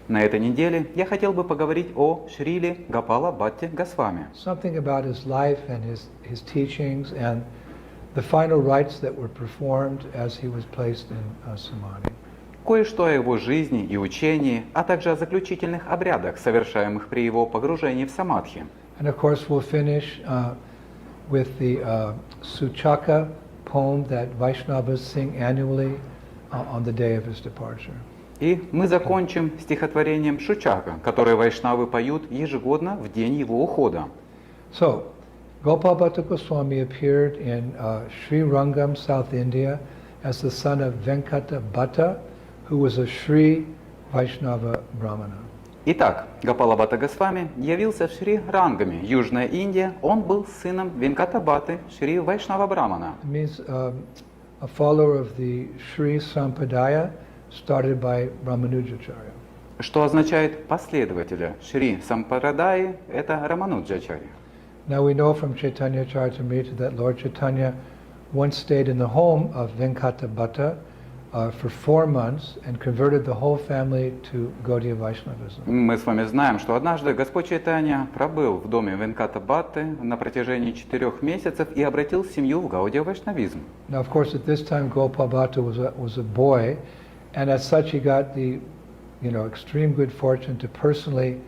На этой неделе я хотел бы поговорить о Шриле Гопала Бхатте Госвами. Something about his life and his teachings and the final rites that were performed as he was placed in Samadhi. Кое-что о его жизни и учении, а также о заключительных обрядах, совершаемых при его погружении в самадхи. And of course we'll finish with the Suchaka poem that Vaishnavas sing annually on the day of his departure. И мы закончим стихотворением Шучака, которое вайшнавы поют ежегодно в день его ухода. So, Gopal Bhatta Goswami appeared in Sri Rangam, South India, as the son of Venkata Bhatta, who was a Sri Vaishnava Brahmana. Итак, Гопала Бхатта Госвами явился в Шри Рангаме, Южная Индия. Он был сыном Венката Бхатты, Шри Вайшнава Брамана. It means a follower of the Sri Sampradaya started by Ramanujacharya. Что означает последователя Шри Сампарадаи, это Рамануджачарья. Now we know from Chaitanya Charitamrita that Lord Chaitanya once stayed in the home of Venkata Bhatta for 4 months and converted the whole family to Gaudiya Vaishnavism. Мы с вами знаем, что однажды Господь Чайтанья пробыл в доме Венката Бхатты на протяжении 4 месяцев и обратил семью в Гаудия Вайшнавизм. Now, of course, at this time Gopal Bhatta was a boy, and as such he got the, extreme good fortune to personally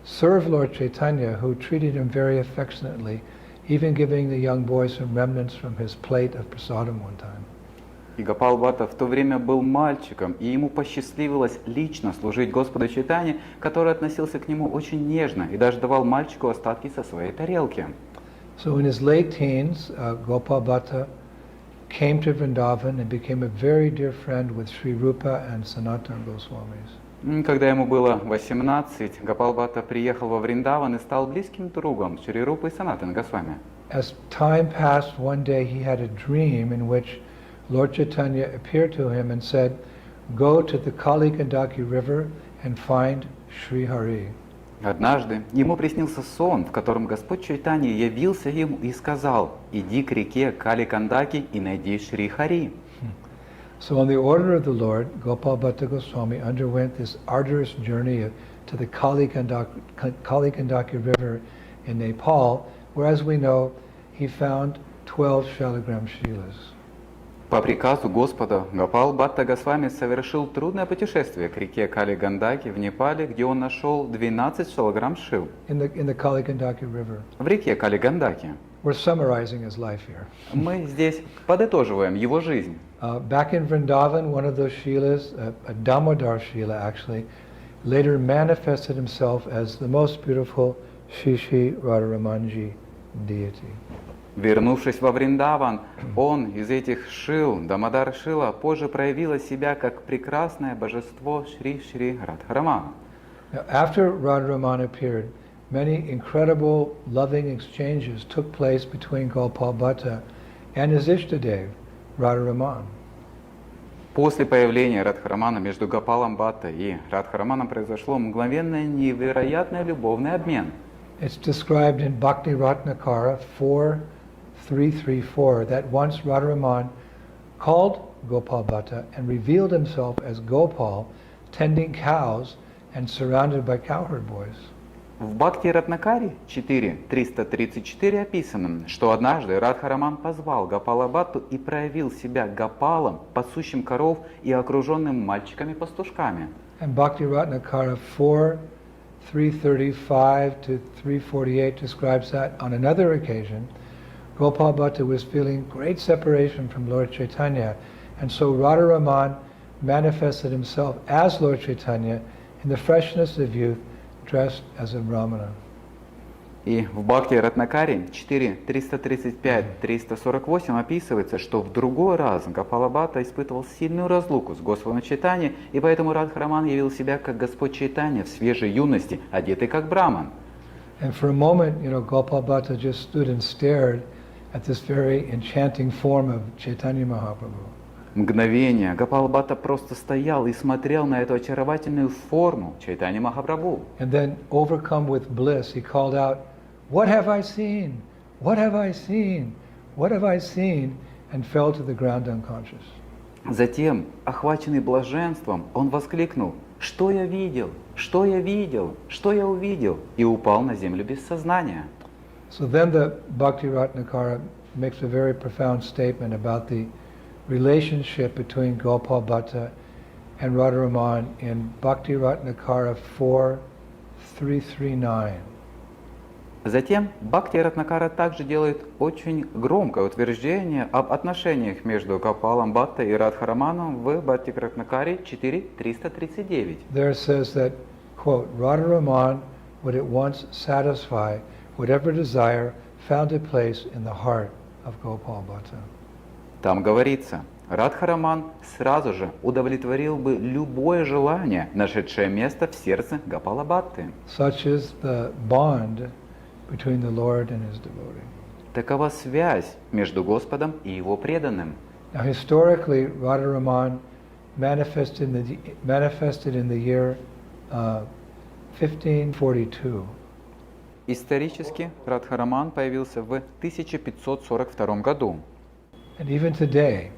serve Lord Chaitanya, who treated him very affectionately, even giving the young boy some remnants from his plate of prasadam one time. И Гопал Бхатта в то время был мальчиком, и ему посчастливилось лично служить Господу Чайтанье, который относился к нему очень нежно и даже давал мальчику остатки со своей тарелки. So in his late teens, Gopal Bhatta came to Vrindavan and became a very dear friend with Sri Rupa and Sanatana Goswamis. Когда ему было 18, Гопал Бхатта приехал во Вриндаван и стал близким другом Шри Рупы и Санатаны Госвами. As time passed, one day he had a dream in which Lord Chaitanya appeared to him and said, "Go to the Kali-Gandaki river and find Sri Hari." Однажды ему приснился сон, в котором Господь Чайтанья явился ему и сказал: «Иди к реке Кали-Кандаки и найди Шри Хари». So on the order of the Lord, Gopal Bhatta Goswami underwent this arduous journey to the Kali-Gandaki river in Nepal, where, as we know, he found 12 Shalagram Shilas. По приказу Господа Гопал Бхатта Госвами совершил трудное путешествие к реке Кали-Гандаки в Непале, где он нашел 12 шалаграм шил. In the Kali-Gandaki river. В реке Кали-Гандаки. We're summarizing his life here. Мы здесь подытоживаем его жизнь. Back in Vrindavan, one of those Shilas, a Damodar Shila actually, later manifested himself as the most beautiful Shri Radharamanji deity. Вернувшись во Вриндаван, он из этих шил, Дамодар Шила, позже проявила себя как прекрасное божество Шри Радхарамана. After Radharaman appeared, many incredible loving exchanges took place between Gopal Bhatta and his Ishtadev, Radharaman. После появления Радхарамана между Гопалом Бхаттой и Радхараманом произошло мгновенный невероятный любовный обмен. It's described in Bhakti Ratnakara 4.334 that once Radharaman called Gopal Bhatta and revealed himself as Gopal, tending cows and surrounded by cowherd boys. В Бхакти Ратнакаре 4.334 описано, что однажды Радхараман позвал Гопала Бхатту и проявил себя Гопалом, пасущим коров и окруженным мальчиками-пастушками. And Bhakti Ratnakara 4.335 to 348 describes that on another occasion, Gopal Bhatta was feeling great separation from Lord Chaitanya, and so Radharaman manifested himself as Lord Chaitanya in the freshness of youth, dressed as a brahmana. И в Бхакти Ратнакаре 4.335-348 описывается, что в другой раз Гопала Бхатта испытывал сильную разлуку с Господом Чайтаньей, и поэтому Радхараман явил себя как Господь Чайтанья в свежей юности, одетый как браман. And for a moment, Gopal Bhatta just stood and stared at this very enchanting form of Chaitanya Mahaprabhu. Мгновение Гопал Бхатта просто стоял и смотрел на эту очаровательную форму Чайтанья Махапрабху. And then, overcome with bliss, he called out, "What have I seen? What have I seen? What have I seen?" and fell to the ground unconscious. Затем, охваченный блаженством, он воскликнул: что я видел, что я видел, что я увидел, и упал на землю без сознания. So then the Bhakti Ratnakara makes a very profound statement about the relationship between Gopal Bhatta and Radharaman in Bhakti Ratnakara 4.339. Затем Бхакти Ратнакара также делает очень громкое утверждение об отношениях между Гопалом Бхатта и Радхараманом в Бхакти Ратнакаре 4.339. There it says that, quote, Radharaman would at once satisfy whatever desire found a place in the heart of Gopal Bhatta. Там говорится, Радхараман сразу же удовлетворил бы любое желание, нашедшее место в сердце Гопала Бхатты. Such is the bond between the Lord and his devotee. Такова связь между Господом и Его преданным. Now historically, Radharaman manifested in the year 1542. Исторически Радхараман появился в 1542 году. And even today,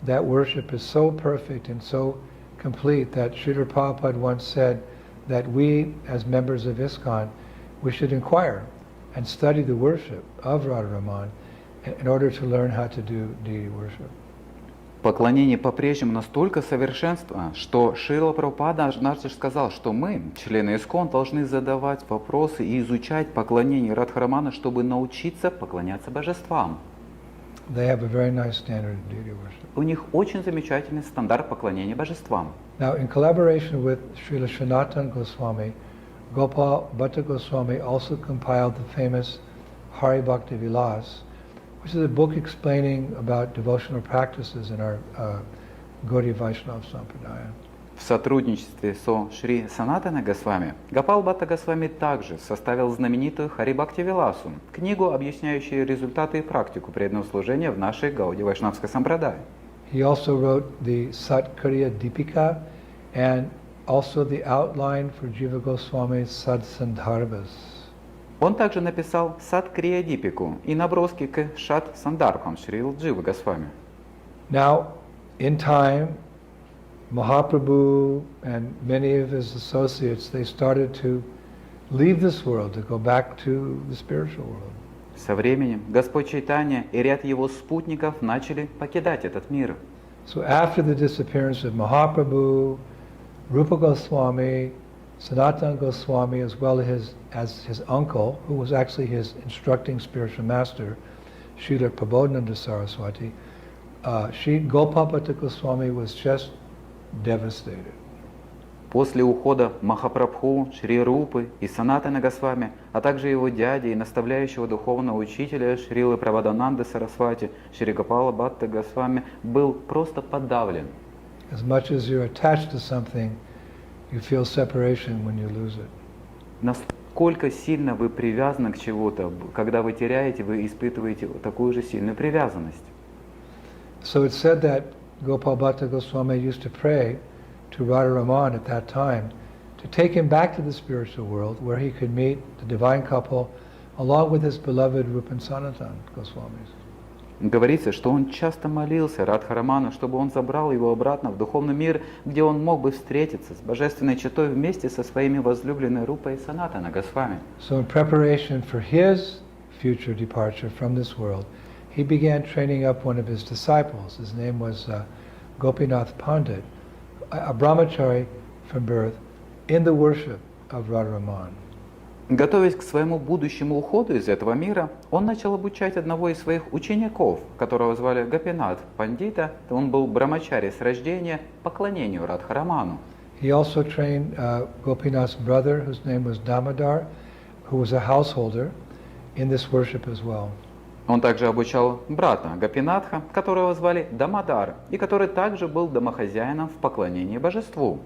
that worship is so perfect and so complete that Srila Prabhupada once said that we, as members of ISKCON, we should inquire and study the worship of Radharaman in order to learn how to do deity worship. Поклонение по-прежнему настолько совершенствовано, что Шрила Прабхупада однажды сказал, что мы, члены ИСККОН, должны задавать вопросы и изучать поклонение Радхарамана, чтобы научиться поклоняться божествам. They have a very nice standard of deity worship. У них очень замечательный стандарт поклонения божествам. Now, in collaboration with Srila Sanatana Goswami, Gopal Bhatta Goswami also compiled the famous Hari Bhakti Vilas, which is a book explaining about devotional practices in our Gaudiya Vaishnava Sampradaya. В сотрудничестве со Шри Санатана Госвами Гопал Бхатта Госвами также составил знаменитую Хари Бхакти Виласу, книгу, объясняющую результаты и практику преданного служения в нашей Гаудия Вайшнавской Сампрадай. He also wrote the Satkariya Dipika and also the outline for Jiva Goswami's Sadsandarbhas. Он также написал Сад Крия Дипику и наброски к Шат Сандарбхам Шрил Дживы Госвами. Now, in time, Mahaprabhu and many of his associates, they started to leave this world, to go back to the spiritual world. Со временем Господь Чайтанья и ряд его спутников начали покидать этот мир. So after the disappearance of Mahaprabhu, Rupa Goswami, Sanatana Goswami, as well as his uncle, who was actually his instructing spiritual master, Srila Prabodhananda Saraswati, Gopal Bhatta Goswami was just devastated. После ухода Махапрабху, Шри Рупы и Санатана Госвами, а также его дяди и наставляющего духовного учителя Шрилы Прабодхананды Сарасвати, Шри Гопала Бхатта Госвами, был просто подавлен. As much as you're attached to something, you feel separation when you lose it. Насколько сильно вы привязаны к чему-то, когда вы теряете, вы испытываете такую же сильную привязанность. So it's said that Gopal Bhatta Goswami used to pray to Radharaman at that time to take him back to the spiritual world where he could meet the divine couple along with his beloved Rupa and Sanatana Goswamis. Говорится, что он часто молился Радхараману, чтобы он забрал его обратно в духовный мир, где он мог бы встретиться с божественной четой вместе со своими возлюбленными Рупой и Санатана Госвами. So in preparation for his future departure from this world, he began training up one of his disciples. His name was Gopinath Pandit, a brahmachari from birth, in the worship of Radharaman. Готовясь к своему будущему уходу из этого мира, он начал обучать одного из своих учеников, которого звали Гопинат Пандита. Он был брамачари с рождения, поклонению Радхараману. He also trained Gopinath's brother, whose name was Damodar, who was a householder in this worship as well. Он также обучал брата Гопинатха, которого звали Дамодар, и который также был домохозяином в поклонении божеству.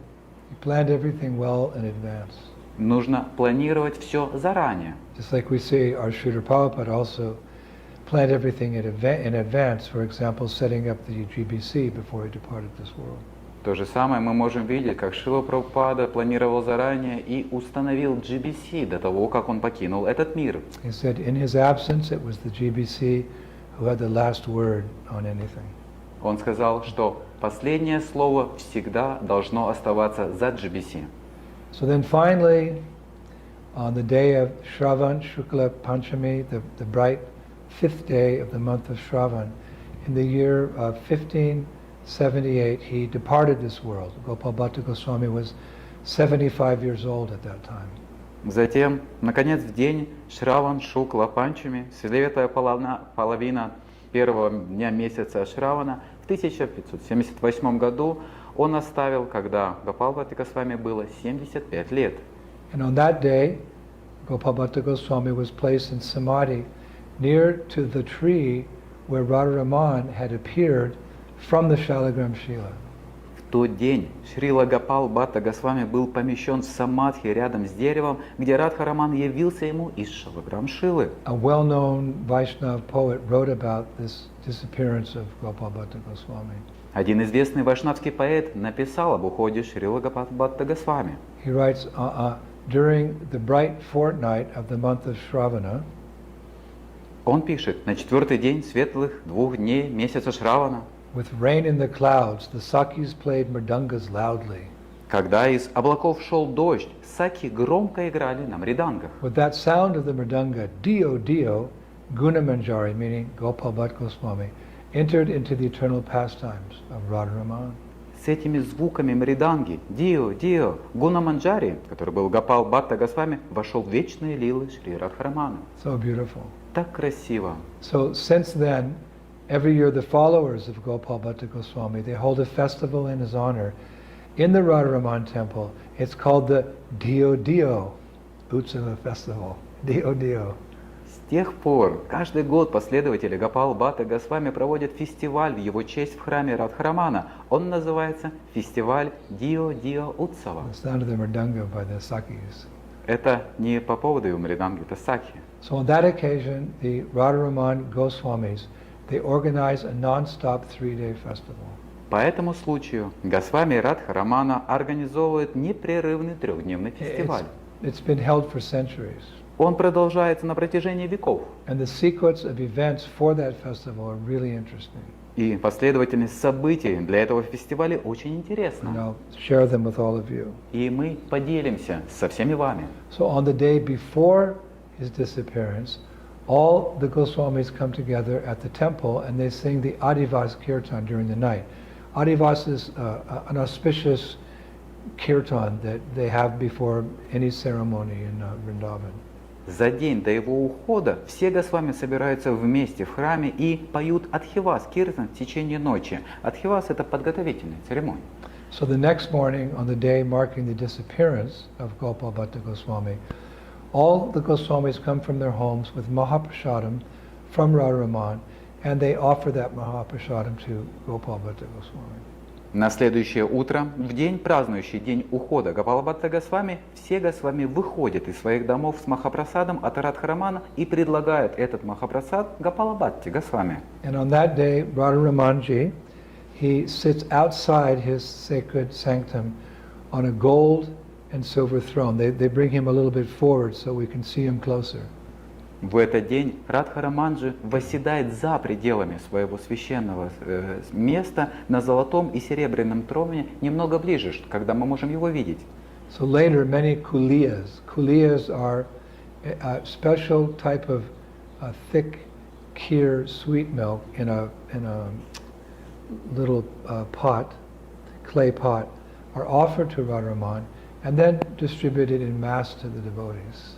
He planned everything well in advance. Нужно планировать все заранее. Just like we see our Srila Prabhupada also planned everything in advance, for example, setting up the GBC before he departed this world. То же самое мы можем видеть, как Шрила Прабхупада планировал заранее и установил GBC до того, как он покинул этот мир. He said in his absence it was the GBC who had the last word on anything. Он сказал, что Последнее слово всегда должно оставаться за GBC. So then finally, on the day of Shravan Shukla Panchami, the bright fifth day of the month of Shravan, in the year of 1578, he departed this world. Gopal Bhatta Goswami was 75 years old at that time. Затем, наконец, в день Шраван Шукла Панчами, светлая половина первого дня месяца Шравана, в 1578 году он оставил, когда Гопал Бхатта Госвами было 75 лет. And on that day, Gopal Bhatta Goswami was placed in Samadhi near to the tree where Radharaman had appeared from the Shalagram Shila. В тот день Шрила Гопал Бхатта Госвами был помещен в Самадхи рядом с деревом, где Радхараман явился ему из Шалаграм Шилы. A well-known Vaishnava poet wrote about this disappearance of Gopal Bhatta Goswami. Один известный вайшнавский поэт написал об уходе Шрила Гопал Бхатта Госвами. He writes, during the bright fortnight of the month of Shravana, Он пишет, на четвертый день светлых 2 дней месяца Шравана, with rain in the clouds, the Sakis played mridangas loudly. когда из облаков шел дождь, саки громко играли на мридангах. With that sound of the mridanga, Dio Dio, Gunamanjari, meaning Gopal Bhatta Goswami, entered into the eternal pastimes of Radharaman. С этими звуками мриданги, Дио, Дио, Гуна Манджари, который был Гопал Бхатта Госвами, вошел в вечные лилы Шри Радхарамана. So beautiful. Так красиво. So since then, every year the followers of Gopal Bhatta Goswami, they hold a festival in his honor in the Radharaman temple. It's called the Dio Dio Utsava Festival. Dio Dio. С тех пор каждый год последователи Гопал Бхатта Госвами проводят фестиваль в его честь в храме Радхарамана. Он называется фестиваль Дио Дио Утсава. The sound of the mridanga by the Sakis. Это не по поводу его мриданги, это сакхи. So on that occasion, the Radharaman Goswamis, they organize a non-stop 3-day festival. По этому случаю Госвами Радхарамана организовывает непрерывный 3-дневный фестиваль. It's been held for centuries. Он продолжается на протяжении веков. And the sequence of events for that festival are really interesting. И последовательность событий для этого фестиваля очень And интересна. I'll share them with all of you. И мы поделимся со всеми вами. So on the day before his disappearance, all the Goswamis come together at the temple and they sing the Adivas Kirtan during the night. Adivas is an auspicious kirtan that they have before any ceremony in Vrindavan. За день до его ухода все Госвами собираются вместе в храме и поют Адхивас, киртан в течение ночи. Адхивас – это подготовительная церемония. So the next morning, on the day marking the disappearance of Gopal Bhatta Goswami, all the Goswamis come from their homes with Mahaprasadam from Radharaman, and they offer that Mahaprasadam to Gopal Bhatta Goswami. На следующее утро, в день, празднующий день ухода Гопала Бхатта Госвами, все Госвами выходят из своих домов с Махапрасадом от Радхарамана и предлагают этот Махапрасад Гопала Бхатте Госвами. And on that day, Radharamanji, he sits outside his sacred sanctum on a gold and silver throne. They bring him a little bit forward so we can see him closer. В этот день Радхараманджи восседает за пределами своего священного места на золотом и серебряном троне немного ближе, когда мы можем его видеть. So later, many kuliyas are a special type of thick kheer sweet milk in a little pot, clay pot, are offered to Radharaman and then distributed in mass to the devotees.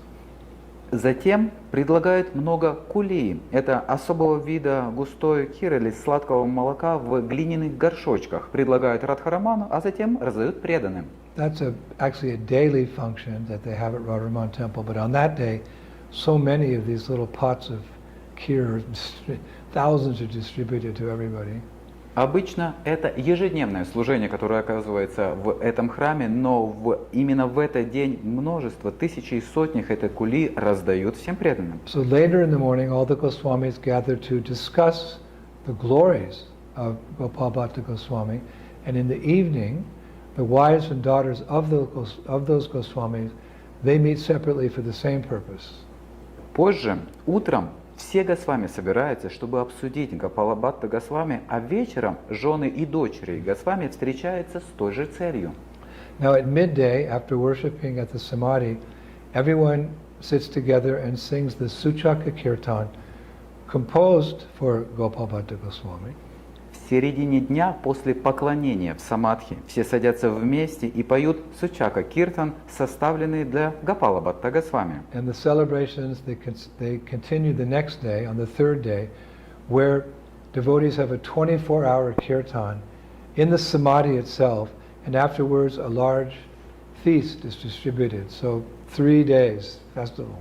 Затем предлагают много кулии. Это особого вида густой кир или сладкого молока в глиняных горшочках. Предлагают Радхараману, а затем раздают преданным. That's actually a daily function that they have at Radharaman Temple, but on that day, so many of these little pots of kheer, thousands are distributed to everybody. Обычно это ежедневное служение, которое оказывается в этом храме, но именно в этот день множество, тысячи и сотни этой кули раздают всем преданным. So later in the morning, all the Goswamis gather to discuss the glories of Gopal Bhatta Goswami, and in the evening, the wives and daughters of those Goswamis, they meet separately for the same purpose. Позже, утром, Все Госвами собираются, чтобы обсудить Гопала-бхатта Госвами, а вечером жены и дочери Госвами встречаются с той же целью. Now at midday, after worshipping at the Samadhi, everyone sits together and sings the Suchaka Kirtan, composed for Gopal-bhatta Goswami. В середине дня, после поклонения в Самадхи, все садятся вместе и поют Сучака Киртан, составленный для Гопала-бхатта Госвами. And the celebrations, they continue the next day, on the third day, where devotees have a 24-hour kirtan in the Samadhi itself, and afterwards a large feast is distributed. So 3 days festival.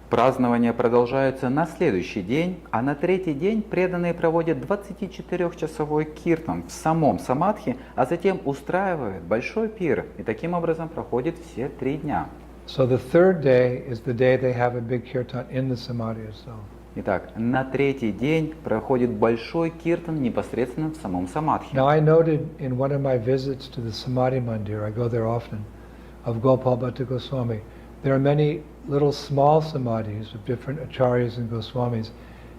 Празднования продолжаются на следующий день, а на третий день преданные проводят 24-часовой киртан в самом Самадхи, а затем устраивают большой пир, и таким образом проходит все 3 дня. So the third day is the day they have a big kirtan in the Samadhi itself. Итак, на третий день проходит большой киртан непосредственно в самом Самадхи. Now I noted in one of my visits to the Samadhi Mandir, I go there often, of Gopal-bhatta Goswami, there are many little small samadhis of different acharyas and Goswamis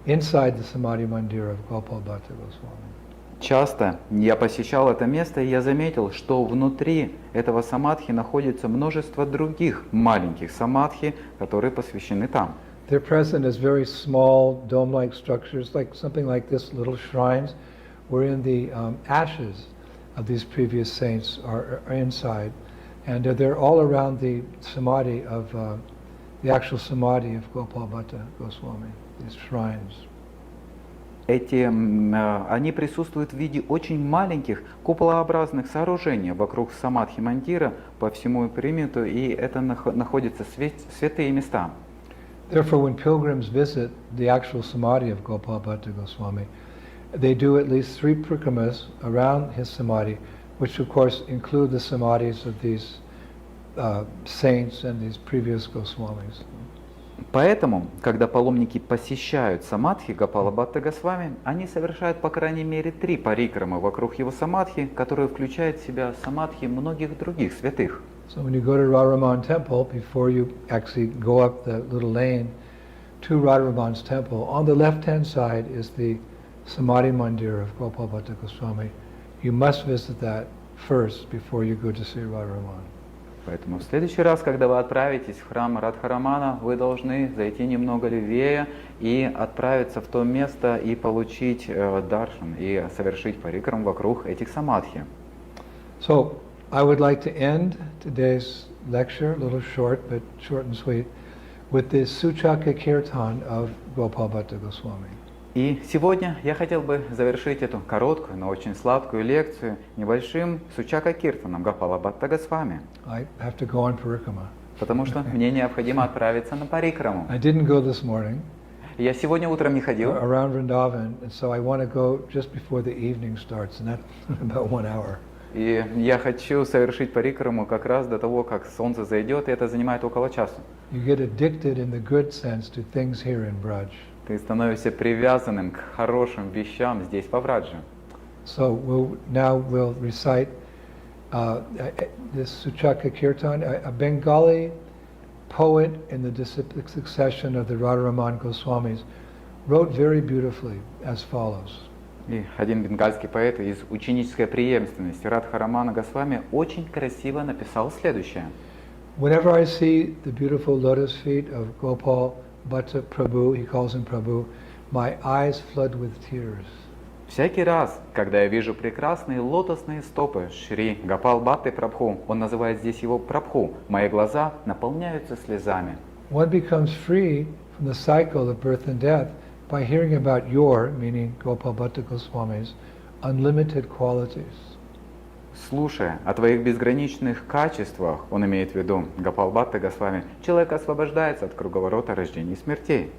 inside the Samadhi Mandir of Gopal-bhatta Goswami. Часто я посещал это место, и я заметил, что внутри этого самадхи находится множество других маленьких самадхи, которые посвящены там. They're present as very small dome-like structures, like something like this, little shrines, wherein the ashes of these previous saints are inside. And they're all around the samadhi of, the actual samadhi of Gopal-bhatta Goswami, these shrines. Они присутствуют в виде очень маленьких куполообразных сооружений вокруг самадхи мандира по всему периметру, и это находятся святые места. Therefore, when pilgrims visit the actual samadhi of Gopal-bhatta Goswami, they do at least 3 prikramas around his samadhi, which of course include the samadhis of these saints and these previous Goswamis. Поэтому, когда паломники посещают самадхи Гопала-бхатта Госвами, они совершают по крайней мере 3 парикрамы вокруг его самадхи, которые включают в себя самадхи многих других святых. So when you go to Radharaman temple, before you actually go up the little lane to Radharaman's temple, on the left-hand side is the Samadhi Mandir of Gopal-bhatta Goswami. You must visit that first before you go to see Radharaman. Поэтому в следующий раз, когда вы отправитесь в храм Радхарамана, вы должны зайти немного левее и отправиться в то место и получить даршан, и совершить парикрам вокруг этих самадхи. So I would like to end today's lecture, a little short, but short and sweet, with the Suchaka Kirtan of Gopal-bhatta Goswami. И сегодня я хотел бы завершить эту короткую, но очень сладкую лекцию небольшим Сучака Киртаном Гопала-бхатта Госвами. I have to go on parikrama. Потому что мне необходимо отправиться на парикраму. I didn't go this morning. Я сегодня утром не ходил. Around Vrindavan, and so I want to go just before the evening starts, and that's about 1 hour. И я хочу совершить парикраму как раз до того, как солнце зайдет, и это занимает около часа. You get addicted in the good sense to things here in Braj. Ты становишься привязанным к хорошим вещам здесь, по Врадже. So we'll recite this Suchaka Kirtan. A Bengali poet in the succession of the Radharaman Goswamis wrote very beautifully as follows. И один бенгальский поэт из ученической преемственности Радхарамана Госвами очень красиво написал следующее. Whenever I see the beautiful lotus feet of Gopal-bhatta Prabhu, he calls him Prabhu, my eyes flood with tears. Всякий раз, когда я вижу прекрасные лотосные стопы Шри Гопал-бхатты Прабху, он называет здесь его Прабху, мои глаза наполняются слезами. One becomes free from the cycle of birth and death by hearing about your, meaning Gopal-bhatta Goswami's, unlimited qualities. Слушая о твоих безграничных качествах, он имеет в виду Гопал-бхатта Госвами, человек освобождается от круговорота рождений и смертей.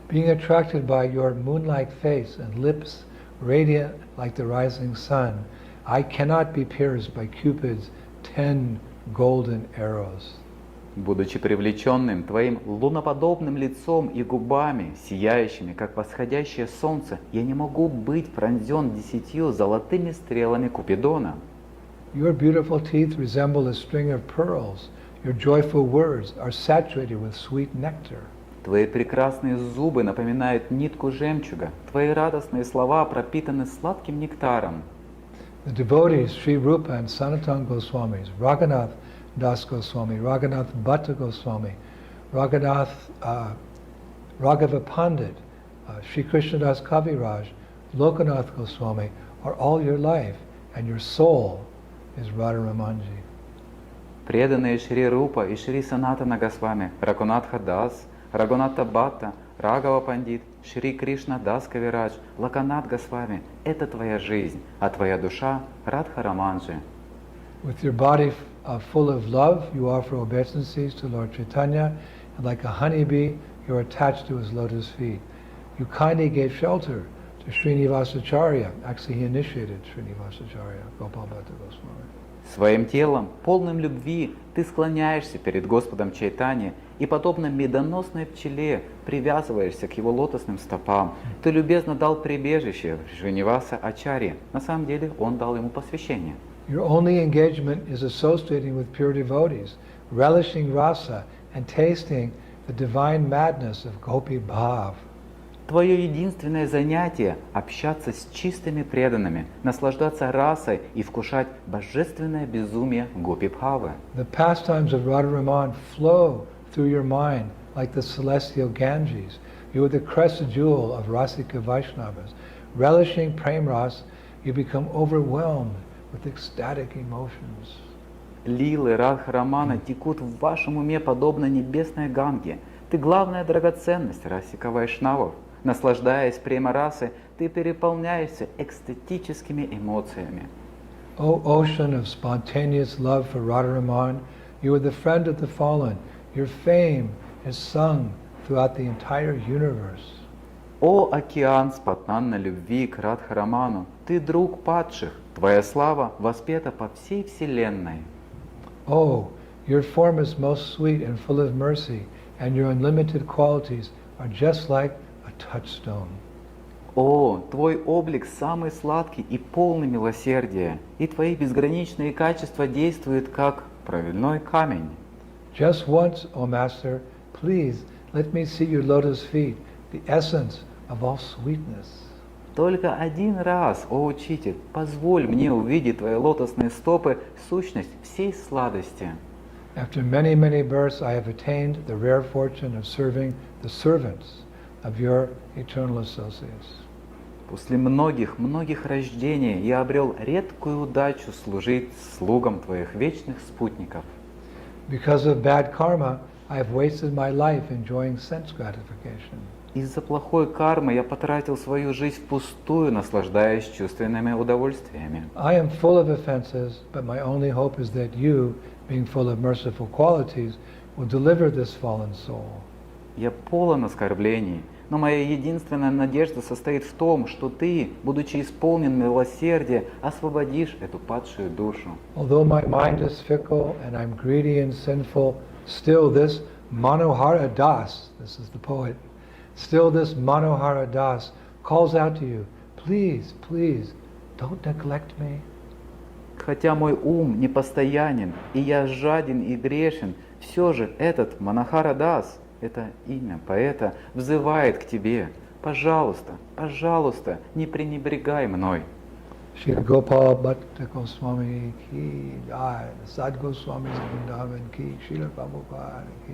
Being attracted by your moon-like face and lips radiant like the rising sun, I cannot be pierced by Cupid's 10 golden arrows. Будучи привлеченным твоим луноподобным лицом и губами, сияющими, как восходящее солнце, я не могу быть пронзен 10 золотыми стрелами Купидона. Your beautiful teeth resemble a string of pearls. Your joyful words are saturated with sweet nectar. Твои прекрасные зубы напоминают нитку жемчуга. Твои радостные слова пропитаны сладким нектаром. The devotees, Sri Rupa and Sanatana Goswamis, Raghunath Das Goswami, Raghunath Bhatta Goswami, Raghunath Raghava Pandit, Sri Krishnadas Kaviraj, Lokanath Goswami are all your life, and your soul is Radharamanji. Преданные Шри Рупа и Шри Санатана Госвами, Рагунатха Дас, Рагунатха Бхатта, Рагава Пандит, Шри Кришна Дас Кавирадж, Локанат Госвами – это твоя жизнь, а твоя душа – Радхараманджи. With your body full of love, you offer obeisances to Lord Chaitanya, and like a honeybee, you are attached to his lotus feet. You kindly gave shelter to Srinivasacharya. Actually, he initiated Srinivasacharya, Gopal Bhatta Goswami. Своим телом, полным любви, ты склоняешься перед Господом Чайтаньи и, подобно медоносной пчеле, привязываешься к его лотосным стопам. Ты любезно дал прибежище Шриниваса Ачарье. На самом деле, он дал ему посвящение. Your only engagement is associating with pure devotees, relishing rasa and tasting the divine madness of Gopi Bhav. Твое единственное занятие – общаться с чистыми преданными, наслаждаться расой и вкушать божественное безумие Гопи-бхавы. The pastimes of Radharaman flow through your mind like the celestial Ganges. You are the crescent jewel of Rasika Vaishnavas. Relishing prem ras, you become overwhelmed with ecstatic emotions. Лилы Радхарамана текут в вашем уме подобно небесной Ганге. Ты главная драгоценность Расика Вайшнавов. Наслаждаясь према-расы, ты переполняешься экстатическими эмоциями. O ocean of spontaneous love for Radharaman, you are the friend of the fallen. Your fame is sung throughout the entire universe. О океан спонтанной любви к Радхараману, ты друг падших, твоя слава воспета по всей вселенной. Oh, your form is most sweet and full of mercy, and your unlimited qualities are just like a touchstone. О, твой облик самый сладкий и полный милосердия, и твои безграничные качества действуют как правильной камень. Just once, O Master, please let me see your lotus feet, the essence of all sweetness. Только один раз, о учитель, позволь мне увидеть твои лотосные стопы, сущность всей сладости. After many, many births, I have attained the rare fortune of serving the servants of your eternal associates. После многих рождений я обрел редкую удачу служить слугам твоих вечных спутников. Because of bad karma, I have wasted my life enjoying sense gratification. Из-за плохой кармы я потратил свою жизнь впустую, наслаждаясь чувственными удовольствиями. I am full of offenses, but my only hope is that you, being full of merciful qualities, will deliver this fallen soul. Я полон оскорблений, но моя единственная надежда состоит в том, что ты, будучи исполнен милосердия, освободишь эту падшую душу. Although my mind is fickle and I'm greedy and sinful, still this Manohara Das, this is the poet, still this Manohara Das calls out to you, please, please, don't neglect me. Хотя мой ум непостоянен, и я жаден и грешен, все же этот Манахара Дас, это имя поэта, взывает к тебе. Пожалуйста, пожалуйста, не пренебрегай мной. Shri Gopal Bhatta Goswami ki jai, Sad Goswami Vrindavan ki, Srila Prabhupada ki.